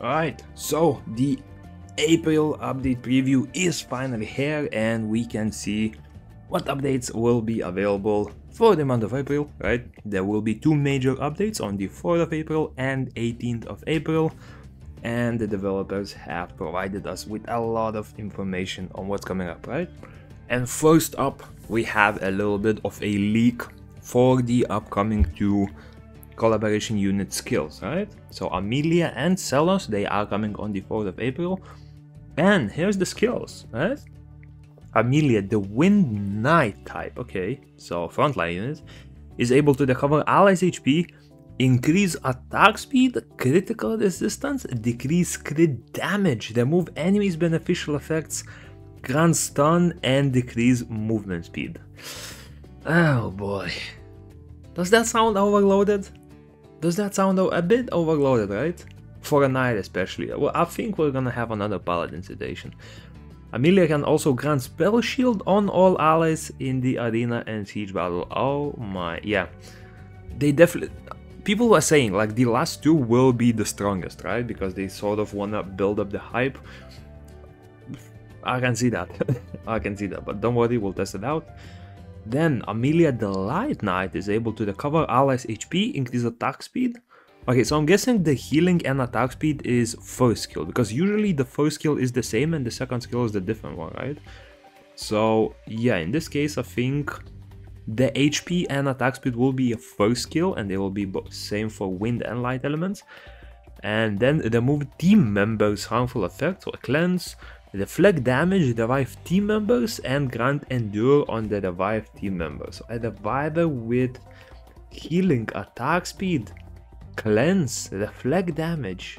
Alright, so the April update preview is finally here and we can see what updates will be available for the month of April, right? There will be two major updates on the 4th of April and 18th of April, and the developers have provided us with a lot of information on what's coming up, right? And first up, we have a little bit of a leak for the upcoming two collaboration unit skills, right? So Amelia and Xellos, they are coming on the 4th of April. And here's the skills, right? Amelia, the Wind Knight type, okay, so frontline unit, is able to recover allies' HP, increase attack speed, critical resistance, decrease crit damage, remove enemies' beneficial effects, grant stun, and decrease movement speed. Oh boy. Does that sound overloaded? Does that sound a bit overloaded, right? For a knight especially. Well, I think we're gonna have another paladin situation. Amelia can also grant spell shield on all allies in the arena and siege battle. Oh my, yeah. They definitely... People were saying like the last two will be the strongest, right? Because they sort of wanna build up the hype. I can see that. I can see that, but don't worry, we'll test it out. Then Amelia the Light Knight is able to recover allies' HP, increase attack speed. Okay, so I'm guessing the healing and attack speed is first skill, because usually the first skill is the same and the second skill is the different one, right? So yeah, in this case I think the HP and attack speed will be a first skill and they will be both same for wind and light elements. And then remove team members' harmful effects or cleanse, reflect damage, revive team members, and grant endure on the revived team members. So a reviver with healing, attack speed, cleanse, reflect damage,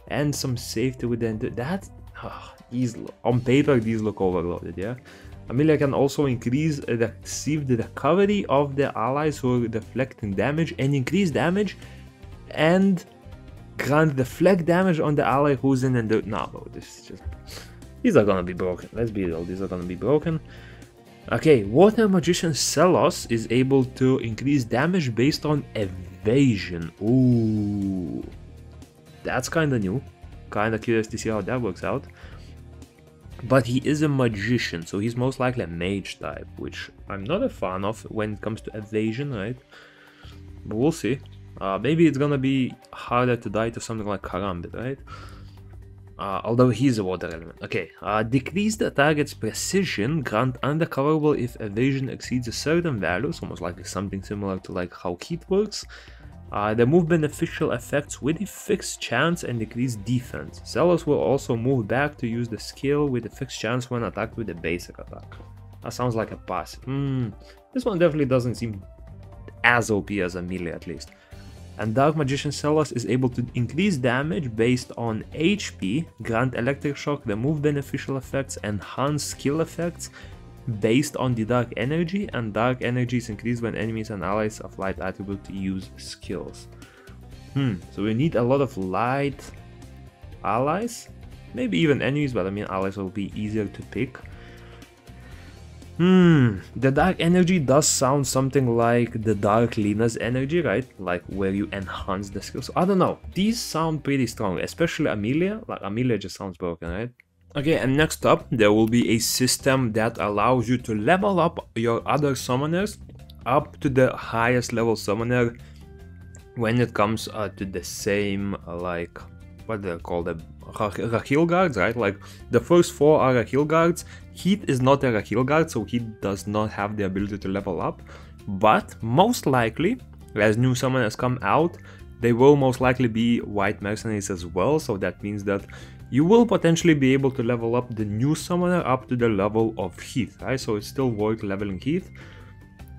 and some safety with the endure. That, on paper these look overloaded, yeah? Amelia can also increase receive the recovery of the allies who are deflecting damage and increase damage, and grant deflect damage on the ally who's in endure. No, bro, this is just... These are gonna be broken, let's be real, these are gonna be broken. Okay, Water Magician Xellos is able to increase damage based on evasion. Ooh, that's kinda new. Kinda curious to see how that works out. But he is a magician, so he's most likely a mage type, which I'm not a fan of when it comes to evasion, right? But we'll see. Maybe it's gonna be harder to die to something like Karambit, right? Although he's a water element. Okay, decrease the target's precision, grant undercoverable if evasion exceeds a certain value, so most likely something similar to like how heat works. Remove beneficial effects with a fixed chance and decrease defense. Xellos will also move back to use the skill with a fixed chance when attacked with a basic attack. That sounds like a pass. This one definitely doesn't seem as OP as Amelia at least. And Dark Magician Xellos is able to increase damage based on HP, grant electric shock, remove beneficial effects, enhance skill effects based on the dark energy, and dark energy is increased when enemies and allies of light attribute use skills. So we need a lot of light allies, maybe even enemies, but I mean allies will be easier to pick. The dark energy does sound something like the dark Lina's energy, right? Like where you enhance the skills. I don't know, these sound pretty strong, especially Amelia. Like Amelia just sounds broken, right? Okay, and next up there will be a system that allows you to level up your other summoners up to the highest level summoner when it comes to the same like, what do they call them? Rahil guards, right? Like the first four are Rahil guards. Heat is not a Rahil guard, so he does not have the ability to level up. But most likely, as new summoners come out, they will most likely be white mercenaries as well. So that means that you will potentially be able to level up the new summoner up to the level of Heath, right? So it's still worth leveling Heath.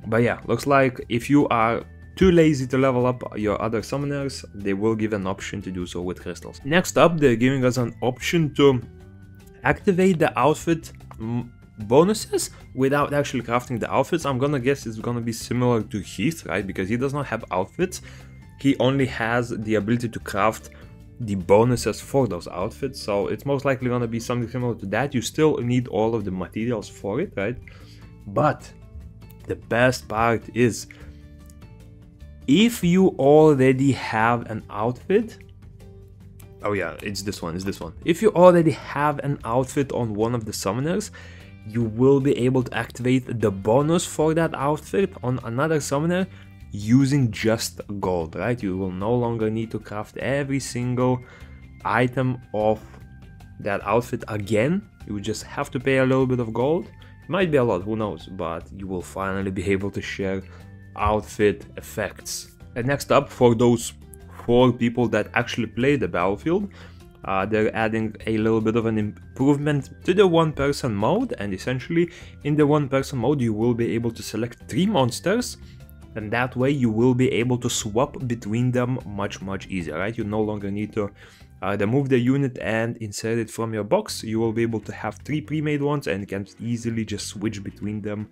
But yeah, looks like if you are too lazy to level up your other summoners, they will give an option to do so with crystals. Next up, they're giving us an option to activate the outfit bonuses without actually crafting the outfits. I'm gonna guess it's gonna be similar to Heath, right? Because he does not have outfits. He only has the ability to craft the bonuses for those outfits. So it's most likely gonna be something similar to that. You still need all of the materials for it, right? But the best part is, if you already have an outfit, Oh yeah, it's this one, If you already have an outfit on one of the summoners, you will be able to activate the bonus for that outfit on another summoner using just gold, right? You will no longer need to craft every single item of that outfit again. You will just have to pay a little bit of gold. It might be a lot, who knows, but you will finally be able to share outfit effects. And next up, for those 4 people that actually play the battlefield, they're adding a little bit of an improvement to the one-person mode, and essentially in the one-person mode you will be able to select 3 monsters, and that way you will be able to swap between them much easier, right? You no longer need to remove the unit and insert it from your box. You will be able to have 3 pre-made ones and can easily just switch between them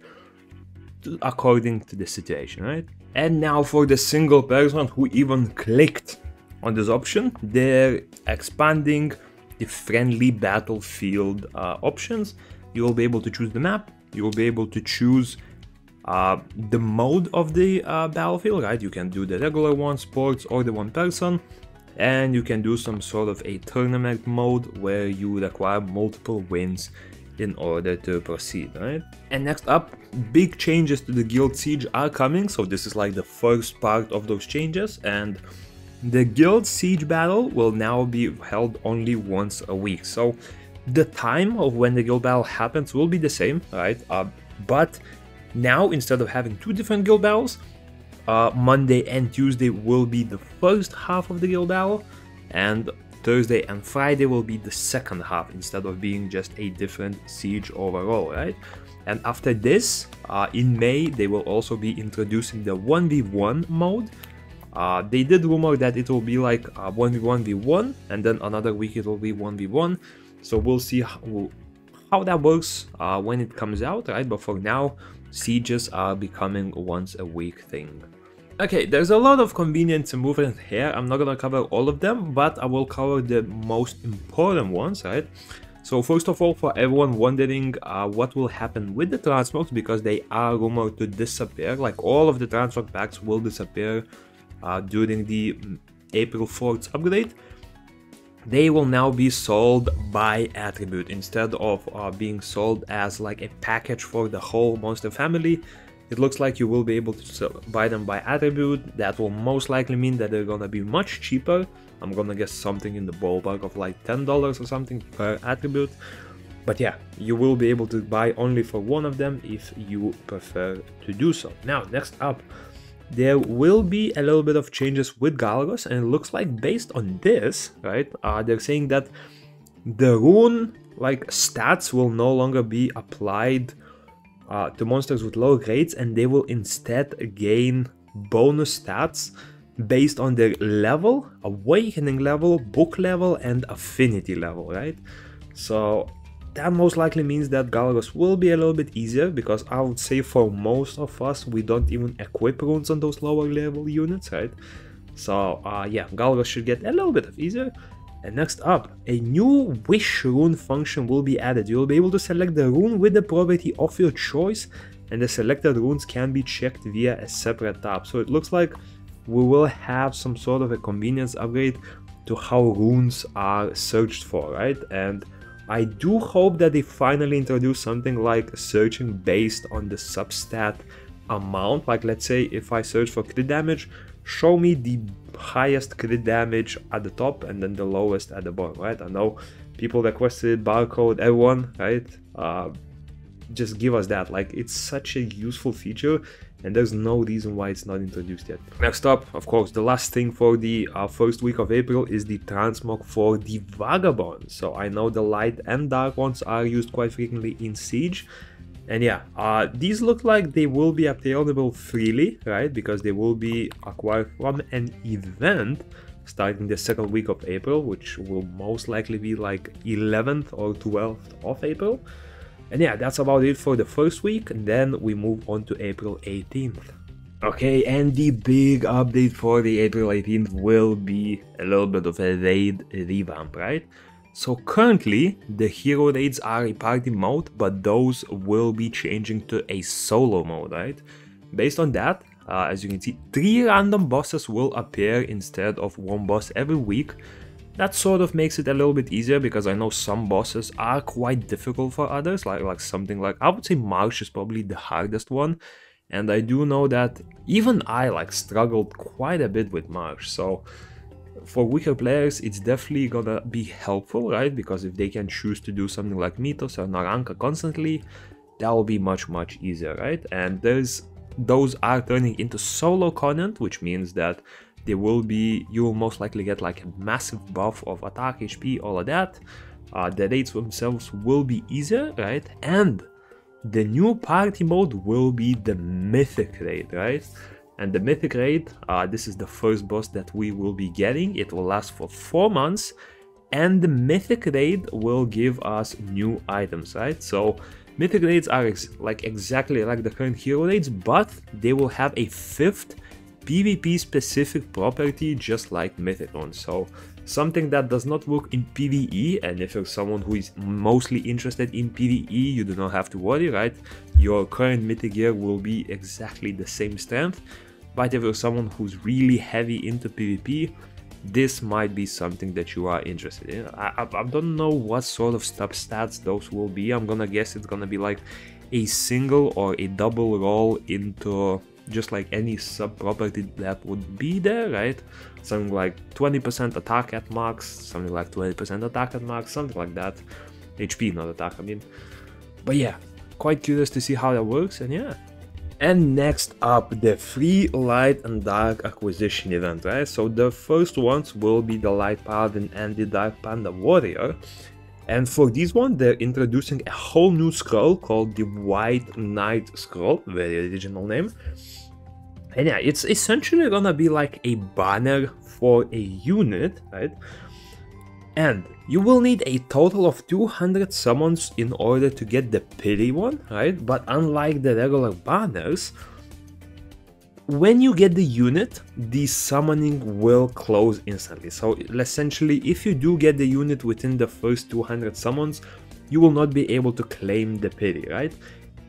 according to the situation, right? And now for the single person who even clicked on this option, they're expanding the friendly battlefield options. You will be able to choose the map, you will be able to choose the mode of the battlefield, right? You can do the regular one, sports, or the one person, and you can do some sort of a tournament mode where you require multiple wins in order to proceed, right? And next up, big changes to the guild siege are coming, so this is like the first part of those changes, and the guild siege battle will now be held only once a week. So the time of when the guild battle happens will be the same, right? But now, instead of having 2 different guild battles, Monday and Tuesday will be the first half of the guild battle, and Thursday and Friday will be the second half, instead of being just a different siege overall, right? And after this, in May, they will also be introducing the 1v1 mode. They did rumor that it will be like 1v1v1, and then another week it will be 1v1. So we'll see how that works when it comes out, right? But for now, sieges are becoming once a week thing. Okay, there's a lot of convenience movement here. I'm not gonna cover all of them, but I will cover the most important ones, right? So first of all, for everyone wondering what will happen with the transmogs, because they are rumored to disappear, like all of the transmog packs will disappear during the April 4th upgrade. They will now be sold by attribute instead of being sold as like a package for the whole monster family. It looks like you will be able to buy them by attribute. That will most likely mean that they're gonna be much cheaper. I'm gonna guess something in the ballpark of like $10 or something per attribute. But yeah, you will be able to buy only for one of them if you prefer to do so. Now, next up, there will be a little bit of changes with Galagos, and it looks like based on this, right, they're saying that the rune like stats will no longer be applied to monsters with low grades, and they will instead gain bonus stats based on their level, awakening level, book level, and affinity level, right? So that most likely means that Galagos will be a little bit easier, because I would say for most of us, we don't even equip runes on those lower level units, right? So yeah, Galagos should get a little bit of easier. And next up, a new wish rune function will be added. You'll be able to select the rune with the property of your choice, and the selected runes can be checked via a separate tab. So it looks like we will have some sort of a convenience upgrade to how runes are searched for, right? And I do hope that they finally introduce something like searching based on the substat amount. Like, let's say if I search for crit damage, show me the highest crit damage at the top and then the lowest at the bottom, right? I know people requested barcode, everyone, right? Just give us that. Like, it's such a useful feature, and there's no reason why it's not introduced yet. Next up, of course, the last thing for the first week of April is the transmog for the Vagabond. So I know the light and dark ones are used quite frequently in Siege. And yeah, these look like they will be obtainable freely, right? Because they will be acquired from an event starting the second week of April, which will most likely be like 11th or 12th of April. And yeah, that's about it for the first week, and then we move on to April 18th. Okay, and the big update for the April 18th will be a little bit of a raid revamp, right? So currently, the hero raids are a party mode, but those will be changing to a solo mode, right? Based on that, as you can see, 3 random bosses will appear instead of 1 boss every week. That sort of makes it a little bit easier, because I know some bosses are quite difficult for others, like something like, I would say Marsh is probably the hardest one, and I do know that even I like struggled quite a bit with Marsh, so for weaker players it's definitely gonna be helpful, right? Because if they can choose to do something like Mythos or Naranka constantly, that will be much easier, right? And those are turning into solo content, which means that you will most likely get like a massive buff of attack, HP, all of that. The raids themselves will be easier, right? And the new party mode will be the Mythic raid, right? And the Mythic raid, this is the first boss that we will be getting. It will last for 4 months, and the Mythic raid will give us new items, right? So Mythic raids are exactly like the current hero raids, but they will have a 5th PvP specific property just like Mythic ones. So something that does not work in PvE, and if you're someone who is mostly interested in PvE, you do not have to worry, right? Your current Mythic gear will be exactly the same strength. But if you're someone who's really heavy into PvP, this might be something that you are interested in. I don't know what sort of stats those will be. I'm gonna guess it's gonna be like a single or a double roll into just like any sub property that would be there, right? Something like 20% attack at max, something like 20% attack at max, something like that. HP, not attack, I mean. But yeah, quite curious to see how that works, and yeah. And next up, the free Light and Dark acquisition event, right? So the first ones will be the Light Paladin and the Dark Panda Warrior. And for this one, they're introducing a whole new scroll called the White Knight Scroll, very original name. And yeah, it's essentially gonna be like a banner for a unit, right? And you will need a total of 200 summons in order to get the pity one, right? But unlike the regular banners, when you get the unit, the summoning will close instantly. So essentially, if you do get the unit within the first 200 summons, you will not be able to claim the pity, right?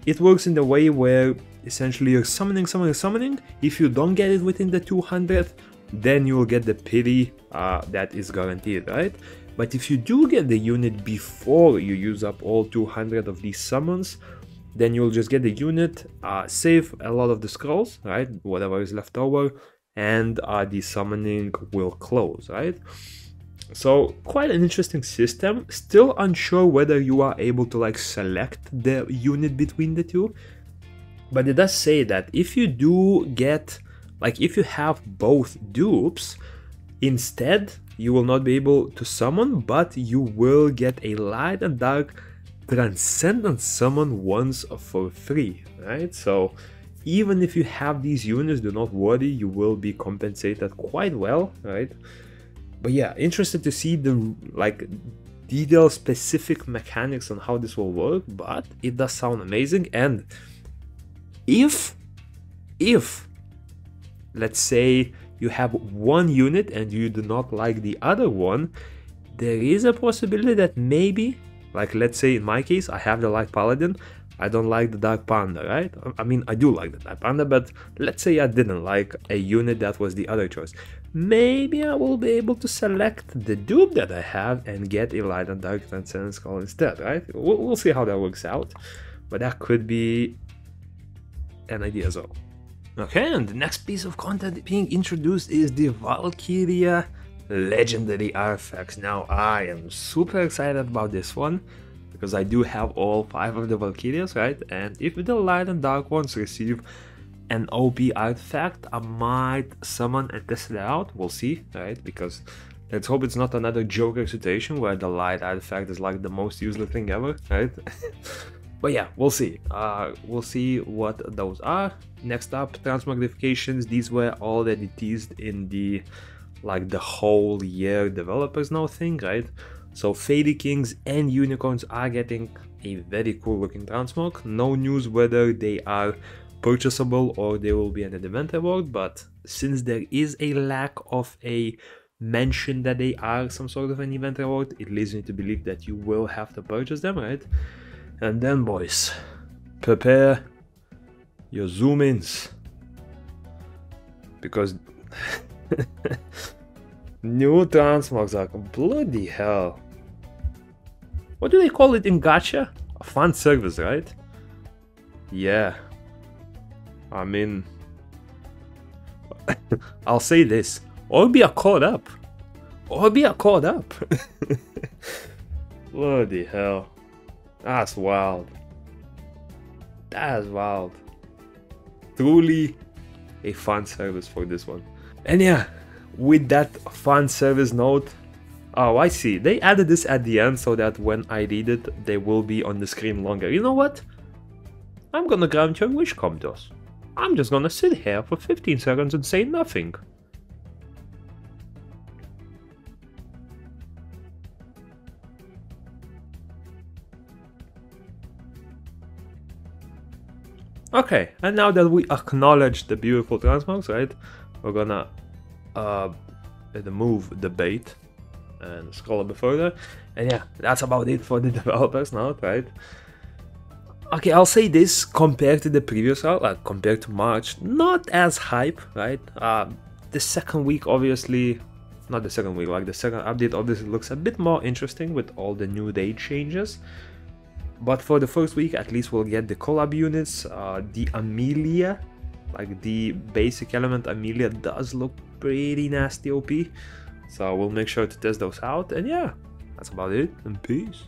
It works in the way where essentially you're summoning. If you don't get it within the 200th, then you will get the pity that is guaranteed, right? But if you do get the unit before you use up all 200 of these summons, then you'll just get the unit, save a lot of the scrolls, right? Whatever is left over, and the summoning will close, right? So quite an interesting system. Still unsure whether you are able to like select the unit between the two, but it does say that if you do get, like if you have both dupes, instead you will not be able to summon, but you will get a Light and Dark Transcendent summon once for free, right? So even if you have these units, do not worry, you will be compensated quite well, right? But yeah, interested to see the like detailed specific mechanics on how this will work, but it does sound amazing. And if let's say you have one unit and you do not like the other one, there is a possibility that maybe, like let's say in my case, I have the Light Paladin, I don't like the Dark Panda, right? I mean, I do like the Dark Panda, but let's say I didn't like a unit that was the other choice. Maybe I will be able to select the dupe that I have and get a Light and Dark Transcendent Skull instead, right? We'll see how that works out, but that could be an idea as well. Okay, and the next piece of content being introduced is the Valkyria Legendary Artifacts. Now, I am super excited about this one, because I do have all 5 of the Valkyrias, right? And if the Light and Dark ones receive an OP artifact, I might summon and test it out. We'll see, right? Because let's hope it's not another Joker situation where the Light artifact is like the most useless thing ever, right? But yeah, we'll see. We'll see what those are. Next up, transmogrifications. These were already teased in the like the whole year developers now thing, right? So Fairy Kings and Unicorns are getting a very cool looking transmog. No news whether they are purchasable or they will be an event reward, but since there is a lack of a mention that they are some sort of an event reward, it leads me to believe that you will have to purchase them, right? And then boys, prepare your zoom-ins, because New transmogs are bloody hell. What do they call it in gacha? A fan service, right? Yeah. I mean, I'll say this. Orbia caught up. Orbia caught up. Bloody hell. That's wild. That's wild. Truly a fan service for this one. And yeah, with that fan service note, oh, I see. They added this at the end so that when I read it, they will be on the screen longer. You know what? I'm gonna grant your wish, Comtos. I'm just gonna sit here for 15 seconds and say nothing. Okay, and now that we acknowledge the beautiful transmogs, right, we're gonna remove the bait and scroll a bit further. And yeah, that's about it for the developers now, right? Okay, I'll say this, compared to the previous route, like compared to March, not as hype, right? The second week, obviously, not the second week, like the second update obviously looks a bit more interesting with all the new raid changes. But for the first week, at least we'll get the collab units. The Amelia, like the basic element Amelia, does look pretty nasty OP. So we'll make sure to test those out. And yeah, that's about it. And peace.